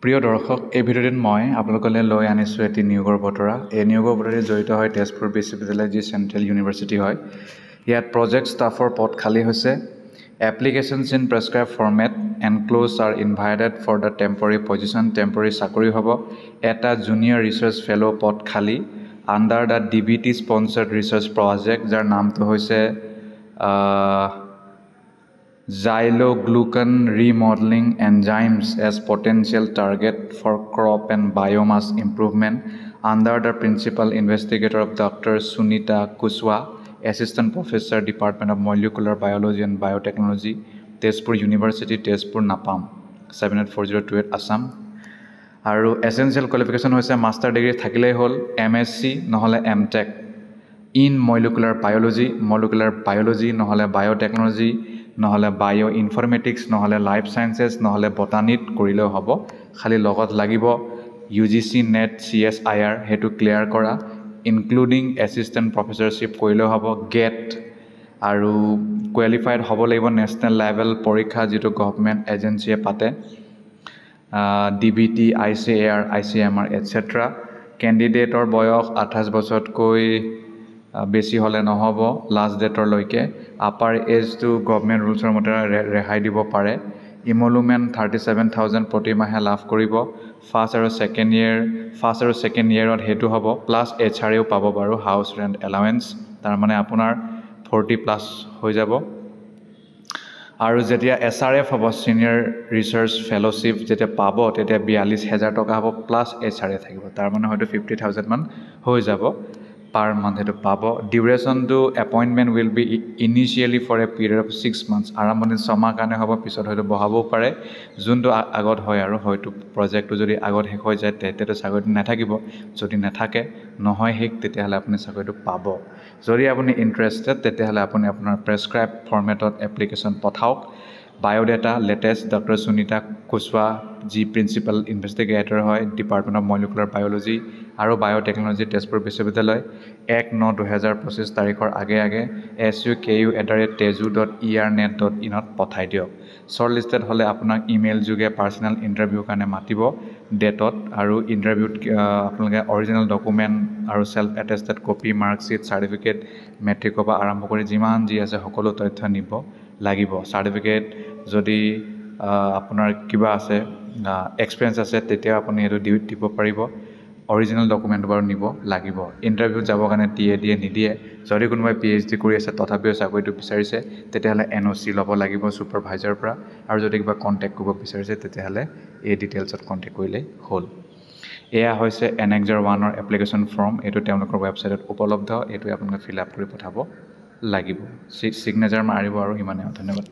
প্ৰিয় দৰ্শক, এই ভিডিঅ'টিত মই আপোনালোকলৈ লৈ আনিছোঁ এটি নিয়োগৰ বতৰা। এই নিয়োগৰ বতৰাত জড়িত হয় তেজপুৰ বিশ্ববিদ্যালয়, যি চেণ্ট্ৰেল ইউনিভাৰ্চিটি হয়। ইয়াত প্ৰজেক্ট ষ্টাফৰ পদ খালী হৈছে। Applications in prescribed format enclosed are invited for the temporary position. Temporary চাকৰি হ'ব। এটা জুনিয়ৰ ৰিচাৰ্চ ফেল' পদ খালী under the DBT sponsored research project, যাৰ নামটো হৈছে Xyloglucan remodeling enzymes as potential target for crop and biomass improvement under the principal investigator of Dr. Sunita Kushwaha, Assistant Professor, Department of Molecular Biology and Biotechnology, Tezpur University, Tezpur, Napam, 784028 Assam. আৰু essential qualification হৈছে master degree থাকিলেই হ'ল, MSc নহ'লে MTech in molecular biology নহ'লে biotechnology নহ'লে বায়' informatics নহ'লে life sciences নহ'লে বটানীত কৰিলেও হ'ব। খালি লগত লাগিব UGC নেট CSIR, সেইটো ক্লিয়াৰ কৰা, ইনক্লুডিং এছিষ্টেণ্ট প্ৰফেচৰশ্বিপ কৰিলেও হ'ব, গেট, আৰু কোৱালিফাইড হ'ব লাগিব নেশ্যনেল লেভেল পৰীক্ষা, যিটো গভৰ্ণমেণ্ট এজেঞ্চিয়ে পাতে, DBT, ICAR, ICMR etc. কেণ্ডিডেটৰ বয়স 28 বছৰতকৈ বেছি হ'লে নহ'ব লাষ্ট ডেটৰলৈকে। আপাৰ এজটো গভৰ্ণমেণ্ট ৰুলছৰ মতে ৰেহাই দিব পাৰে। ইমলুমেণ্ট 37,000 প্ৰতি মাহে লাভ কৰিব। ফাৰ্ষ্ট আৰু ছেকেণ্ড ইয়েৰত সেইটো হ'ব, প্লাছ HRAও পাব বাৰু, হাউচ ৰেণ্ট এলাৱেঞ্চ, তাৰমানে আপোনাৰ 40+ হৈ যাব। আৰু যেতিয়া SRF হ'ব, ছিনিয়ৰ ৰিচাৰ্চ ফেল'শ্বিপ যেতিয়া পাব, তেতিয়া 42,000 টকা হ'ব, প্লাছ HRA থাকিব, তাৰমানে হয়তো 50,000 মান হৈ যাব পাৰ মান্থ সেইটো পাব। ডিউৰেশ্যনটো appointment will be initially for a period of 6 months। আৰম্ভণিত 6 মাহ কাৰণে হ'ব, পিছত হয়তো বঢ়াবও পাৰে, যোনটো আগত হয় আৰু হয়তো প্ৰজেক্টটো যদি আগত শেষ হৈ যায় তেতিয়াতো চাকৰিটো নাথাকিব। যদি নাথাকে, নহয় শেষ, তেতিয়াহ'লে আপুনি চাকৰিটো পাব। যদি আপুনি ইণ্টাৰেষ্টেড, তেতিয়াহ'লে আপুনি আপোনাৰ প্ৰেছক্ৰাইব ফৰ্মেটত এপ্লিকেশ্যন পঠাওক। Biodata latest doctor Sunita Kushwaha, যি প্ৰিন্সিপাল ইনভেষ্টিগেটৰ হয় ডিপাৰ্টমেণ্ট অফ মলিকুলাৰ বায়'লজি আৰু বায়'টেকনলজি, তেজপুৰ বিশ্ববিদ্যালয়, 1/9/2025 তাৰিখৰ আগে SUKU@tezu.ernet.in পঠাই দিয়ক। শ্বৰ্ট লিষ্টেড হ'লে আপোনাক ইমেইল যোগে পাৰ্চনেল ইণ্টাৰভিউৰ কাৰণে মাতিব ডেটত, আৰু ইণ্টাৰভিউত আপোনালোকে অৰিজিনেল ডকুমেণ্ট আৰু self attested copy, marksheet, certificate, মেট্ৰিকৰ পৰা আৰম্ভ কৰি যিমান যি আছে সকলো তথ্য নিব লাগিব। চাৰ্টিফিকেট যদি আপোনাৰ কিবা আছে, এক্সপিৰিয়েঞ্চ আছে, তেতিয়াও আপুনি সেইটো দিব পাৰিব। অৰিজিনেল ডকুমেণ্ট বাৰু নিব লাগিব। ইণ্টাৰভিউত যাবৰ কাৰণে TA নিদিয়ে। যদি কোনোবাই PhD কৰি আছে তথাপিও চাকৰিটো বিচাৰিছে, তেতিয়াহ'লে NOC ল'ব লাগিব ছুপাৰভাইজাৰৰ পৰা, আৰু যদি কিবা কণ্টেক্ট কৰিব বিচাৰিছে তেতিয়াহ'লে এই ডিটেইলছত কণ্টেক্ট কৰিলেই হ'ল। এয়া হৈছে Annexure 1ৰ এপ্লিকেশ্যন ফৰ্ম। এইটো তেওঁলোকৰ ৱেবছাইটত উপলব্ধ। এইটোৱে আপোনালোকে ফিল আপ কৰি পঠাব লাগিব। ছিগনেচাৰ মাৰিব, আৰু ইমানেই। ধন্যবাদ।